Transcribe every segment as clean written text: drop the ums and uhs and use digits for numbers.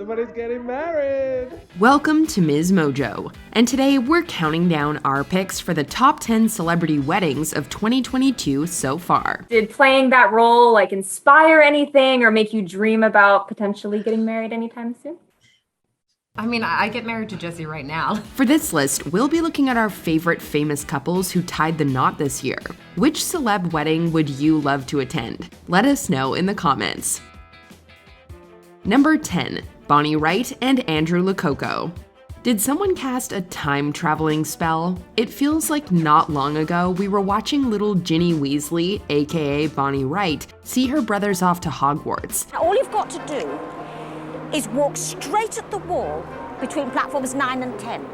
Somebody's getting married! Welcome to MsMojo, and today we're counting down our picks for the top 10 celebrity weddings of 2022 so far. Did playing that role inspire anything or make you dream about potentially getting married anytime soon? I mean, I get married to Jesse right now. For this list, we'll be looking at our favorite famous couples who tied the knot this year. Which celeb wedding would you love to attend? Let us know in the comments. Number 10. Bonnie Wright and Andrew Lococo. Did someone cast a time-traveling spell? It feels like not long ago we were watching little Ginny Weasley, aka Bonnie Wright, see her brothers off to Hogwarts. All you've got to do is walk straight at the wall between platforms 9 and 10.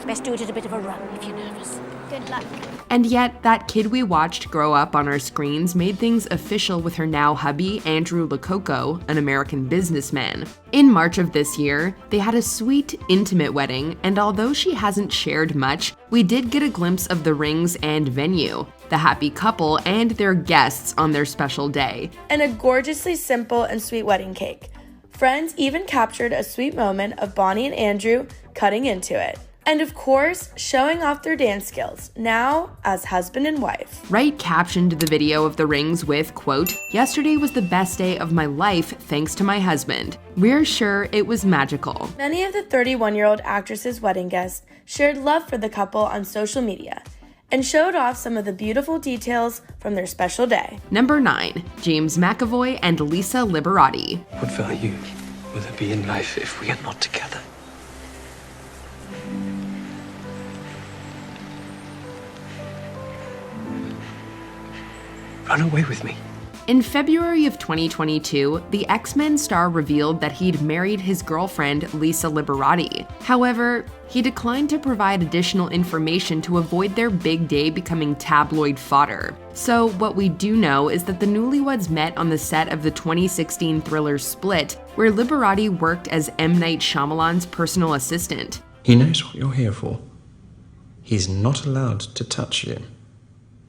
Best do it at a bit of a run if you're nervous. Good luck. And yet, that kid we watched grow up on our screens made things official with her now hubby, Andrew Lococo, an American businessman. In March of this year, they had a sweet, intimate wedding, and although she hasn't shared much, we did get a glimpse of the rings and venue, the happy couple, and their guests on their special day. And a gorgeously simple and sweet wedding cake. Friends even captured a sweet moment of Bonnie and Andrew cutting into it. And of course, showing off their dance skills, now as husband and wife. Wright captioned the video of the rings with, quote, "Yesterday was the best day of my life thanks to my husband. We're sure it was magical." Many of the 31-year-old actress's wedding guests shared love for the couple on social media and showed off some of the beautiful details from their special day. Number 9. James McAvoy and Lisa Liberati. What value will there be in life if we are not together? Run away with me. In February of 2022, the X-Men star revealed that he'd married his girlfriend, Lisa Liberati. However, he declined to provide additional information to avoid their big day becoming tabloid fodder. So what we do know is that the newlyweds met on the set of the 2016 thriller Split, where Liberati worked as M. Night Shyamalan's personal assistant. He knows what you're here for. He's not allowed to touch you.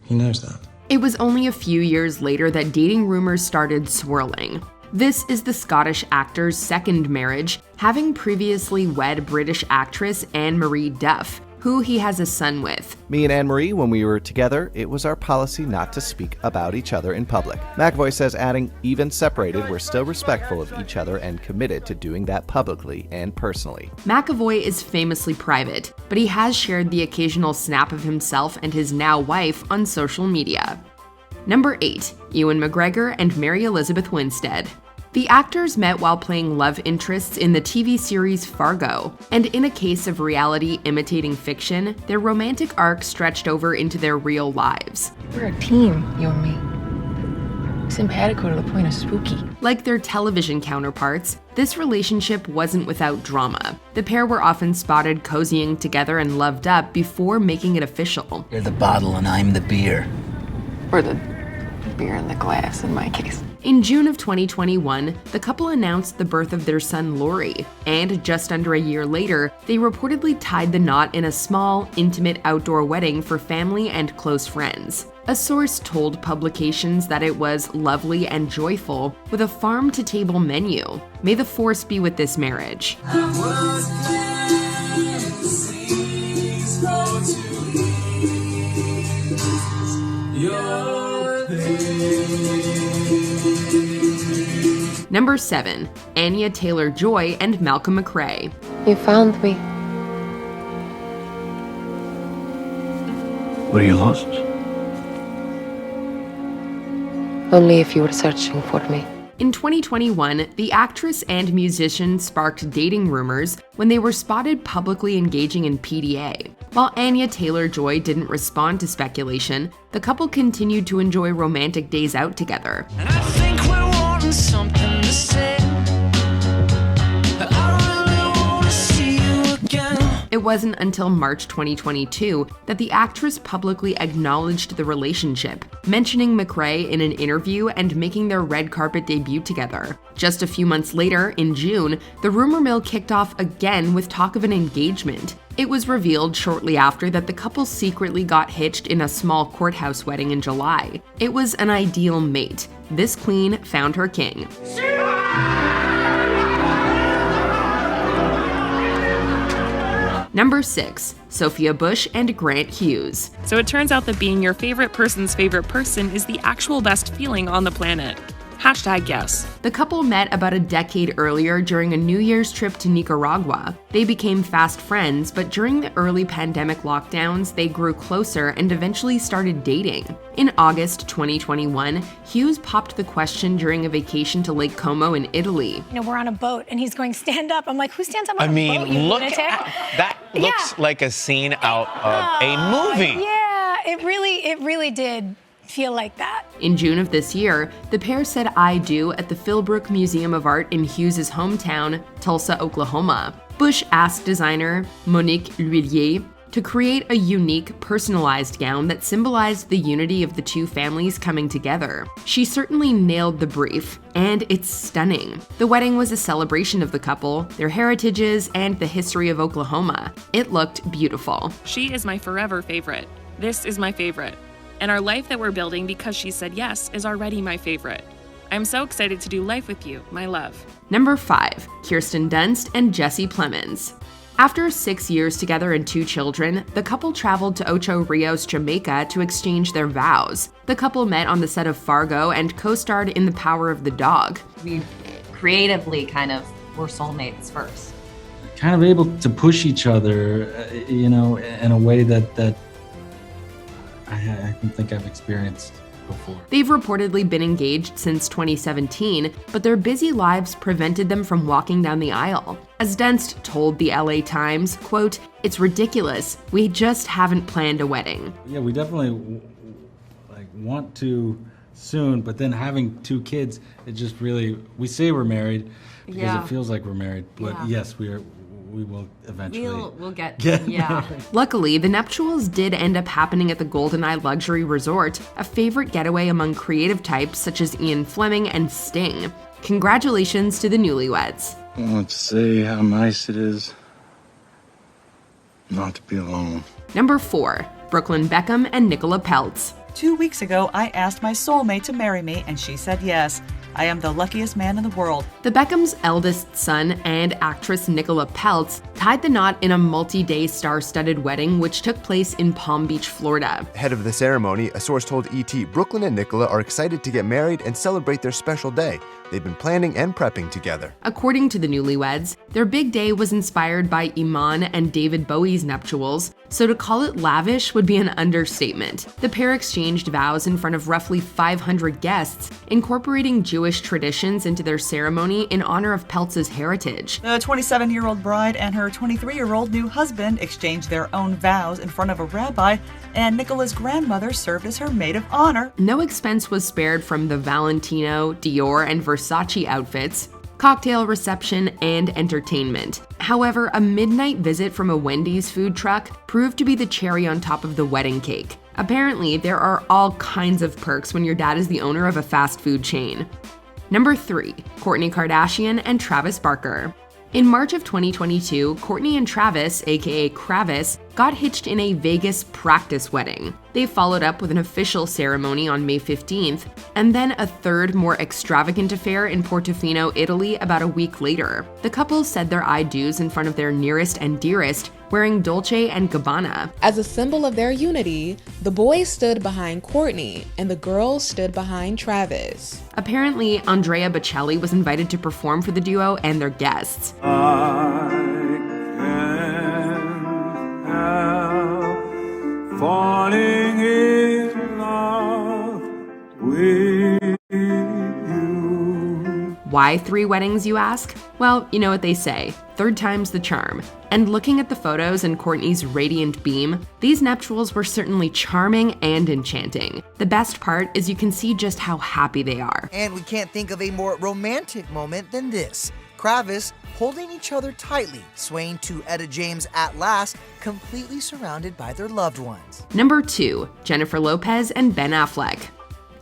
He knows that. It was only a few years later that dating rumors started swirling. This is the Scottish actor's second marriage, having previously wed British actress Anne-Marie Duff, who he has a son with. Me and Anne-Marie, when we were together, it was our policy not to speak about each other in public. McAvoy says, adding, even separated, we're still respectful of each other and committed to doing that publicly and personally. McAvoy is famously private, but he has shared the occasional snap of himself and his now wife on social media. Number 8. Ewan McGregor and Mary Elizabeth Winstead. The actors met while playing love interests in the TV series Fargo, and in a case of reality imitating fiction, their romantic arc stretched over into their real lives. We're a team, you and me. Simpatico to the point of spooky. Like their television counterparts, this relationship wasn't without drama. The pair were often spotted cozying together and loved up before making it official. You're the bottle and I'm the beer. Or the beer in the glass, in my case. In June of 2021, the couple announced the birth of their son Laurie, and just under a year later, they reportedly tied the knot in a small, intimate outdoor wedding for family and close friends. A source told publications that it was lovely and joyful, with a farm-to-table menu. May the force be with this marriage. Number 7. Anya Taylor-Joy and Malcolm McRae. You found me. Were you lost? Only if you were searching for me. In 2021, the actress and musician sparked dating rumors when they were spotted publicly engaging in PDA. While Anya Taylor-Joy didn't respond to speculation, the couple continued to enjoy romantic days out together. And I think we're wanting something to say, but I don't really want to see you again. It wasn't until March 2022 that the actress publicly acknowledged the relationship, mentioning McRae in an interview and making their red carpet debut together. Just a few months later, in June, the rumor mill kicked off again with talk of an engagement. It was revealed shortly after that the couple secretly got hitched in a small courthouse wedding in July. It was an ideal mate. This queen found her king. Number 6. Sophia Bush and Grant Hughes. So it turns out that being your favorite person's favorite person is the actual best feeling on the planet. #yes. The couple met about a decade earlier during a New Year's trip to Nicaragua. They became fast friends, but during the early pandemic lockdowns, they grew closer and eventually started dating. In August 2021, Hughes popped the question during a vacation to Lake Como in Italy. We're on a boat and he's going, stand up. I'm like, who stands up on a boat, you look lunatic? that looks like a scene out of a movie. Yeah, it really did feel like that. In June of this year, the pair said "I do" at the Philbrook Museum of Art in Hughes' hometown, Tulsa, Oklahoma. Bush asked designer Monique L'Huillier to create a unique, personalized gown that symbolized the unity of the two families coming together. She certainly nailed the brief, and it's stunning. The wedding was a celebration of the couple, their heritages, and the history of Oklahoma. It looked beautiful. She is my forever favorite. This is my favorite. And our life that we're building because she said yes is already my favorite. I'm so excited to do life with you, my love. Number 5. Kirsten Dunst and Jesse Plemons. After 6 years together and 2 children, the couple traveled to Ocho Rios, Jamaica to exchange their vows. The couple met on the set of Fargo and co-starred in The Power of the Dog. We creatively kind of were soulmates first. Kind of able to push each other, in a way that I don't think I've experienced before. They've reportedly been engaged since 2017, but their busy lives prevented them from walking down the aisle. As Dunst told the LA Times, quote, "It's ridiculous. We just haven't planned a wedding." Yeah, we definitely want to soon, but then having 2 kids, it just really, we say we're married because it feels like we're married, but yes, we will eventually we'll get married. Luckily, the nuptials did end up happening at the GoldenEye Luxury Resort, a favorite getaway among creative types such as Ian Fleming and Sting. Congratulations to the newlyweds. I want to say how nice it is not to be alone. Number 4. Brooklyn Beckham and Nicola Peltz. 2 weeks ago, I asked my soulmate to marry me, and she said yes. I am the luckiest man in the world. The Beckhams' eldest son and actress Nicola Peltz tied the knot in a multi-day star-studded wedding which took place in Palm Beach, Florida. Ahead of the ceremony, a source told ET Brooklyn and Nicola are excited to get married and celebrate their special day. They've been planning and prepping together. According to the newlyweds, their big day was inspired by Iman and David Bowie's nuptials, so to call it lavish would be an understatement. The pair exchanged vows in front of roughly 500 guests, incorporating Jewish traditions into their ceremony in honor of Peltz's heritage. The 27-year-old bride and her 23-year-old new husband exchanged their own vows in front of a rabbi, and Nicola's grandmother served as her maid of honor. No expense was spared from the Valentino, Dior, and Versace outfits, cocktail reception, and entertainment. However, a midnight visit from a Wendy's food truck proved to be the cherry on top of the wedding cake. Apparently, there are all kinds of perks when your dad is the owner of a fast food chain. Number 3. Kourtney Kardashian and Travis Barker. In March of 2022, Kourtney and Travis, aka Kravis, got hitched in a Vegas practice wedding. They followed up with an official ceremony on May 15th, and then a third, more extravagant affair in Portofino, Italy about a week later. The couple said their I do's in front of their nearest and dearest, wearing Dolce & Gabbana. As a symbol of their unity, the boys stood behind Kourtney and the girls stood behind Travis. Apparently, Andrea Bocelli was invited to perform for the duo and their guests. Falling in love with you. Why 3 weddings, you ask? Well, you know what they say, third time's the charm. And looking at the photos and Kourtney's radiant beam, these nuptials were certainly charming and enchanting. The best part is you can see just how happy they are. And we can't think of a more romantic moment than this. Kravis holding each other tightly, swaying to Etta James' At Last, completely surrounded by their loved ones. Number 2, Jennifer Lopez and Ben Affleck.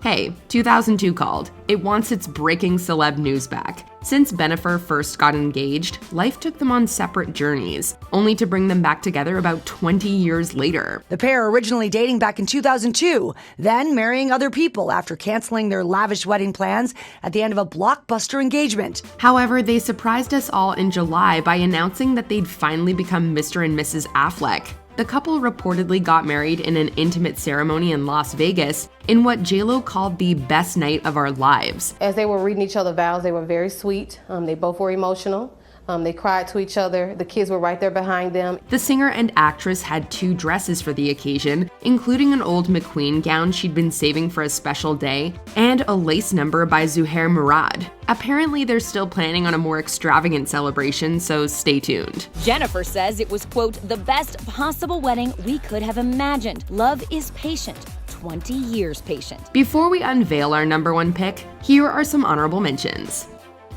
Hey, 2002 called. It wants its breaking celeb news back. Since Bennifer first got engaged, life took them on separate journeys, only to bring them back together about 20 years later. The pair originally dating back in 2002, then marrying other people after canceling their lavish wedding plans at the end of a blockbuster engagement. However, they surprised us all in July by announcing that they'd finally become Mr. and Mrs. Affleck. The couple reportedly got married in an intimate ceremony in Las Vegas in what J.Lo called the best night of our lives. As they were reading each other vows, they were very sweet. They both were emotional. They cried to each other. The kids were right there behind them. The singer and actress had 2 dresses for the occasion, including an old McQueen gown she'd been saving for a special day, and a lace number by Zuhair Murad. Apparently, they're still planning on a more extravagant celebration, so stay tuned. Jennifer says it was, quote, the best possible wedding we could have imagined. Love is patient. 20 years patient. Before we unveil our number 1 pick, here are some honorable mentions.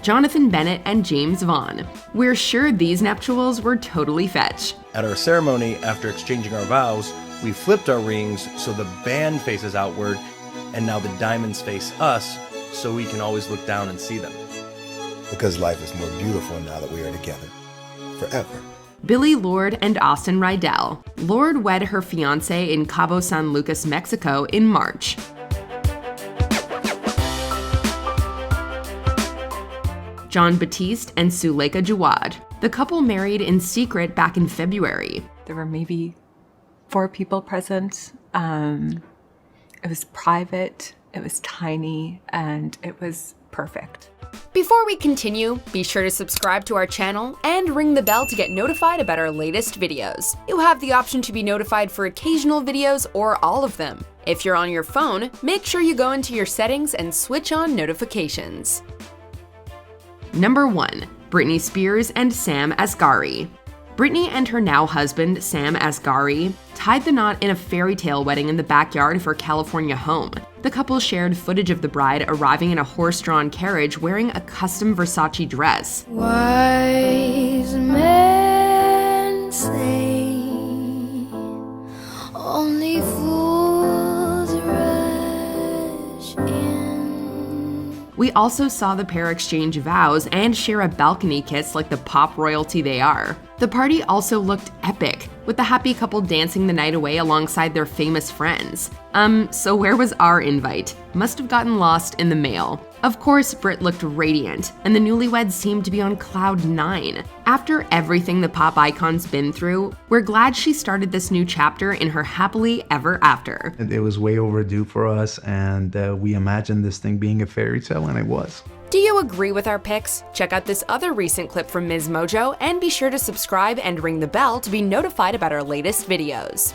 Jonathan Bennett and James Vaughn. We're sure these nuptials were totally fetch. At our ceremony, after exchanging our vows, we flipped our rings so the band faces outward, and now the diamonds face us, so we can always look down and see them. Because life is more beautiful now that we are together. Forever. Billy Lord and Austin Rydell. Lord wed her fiancé in Cabo San Lucas, Mexico in March. John Batiste and Suleika Jawad. The couple married in secret back in February. There were maybe 4 people present. It was private, it was tiny, and it was perfect. Before we continue, be sure to subscribe to our channel and ring the bell to get notified about our latest videos. You have the option to be notified for occasional videos or all of them. If you're on your phone, make sure you go into your settings and switch on notifications. Number 1. Britney Spears and Sam Asghari. Britney and her now husband, Sam Asghari, tied the knot in a fairy tale wedding in the backyard of her California home. The couple shared footage of the bride arriving in a horse-drawn carriage wearing a custom Versace dress. Wise men say only fools rush in. We also saw the pair exchange vows and share a balcony kiss like the pop royalty they are. The party also looked epic, with the happy couple dancing the night away alongside their famous friends. So where was our invite? Must have gotten lost in the mail. Of course, Brit looked radiant, and the newlyweds seemed to be on cloud 9. After everything the pop icon's been through, we're glad she started this new chapter in her happily ever after. It was way overdue for us, and we imagined this thing being a fairy tale, and it was. Do you agree with our picks? Check out this other recent clip from MsMojo, and be sure to subscribe and ring the bell to be notified about our latest videos.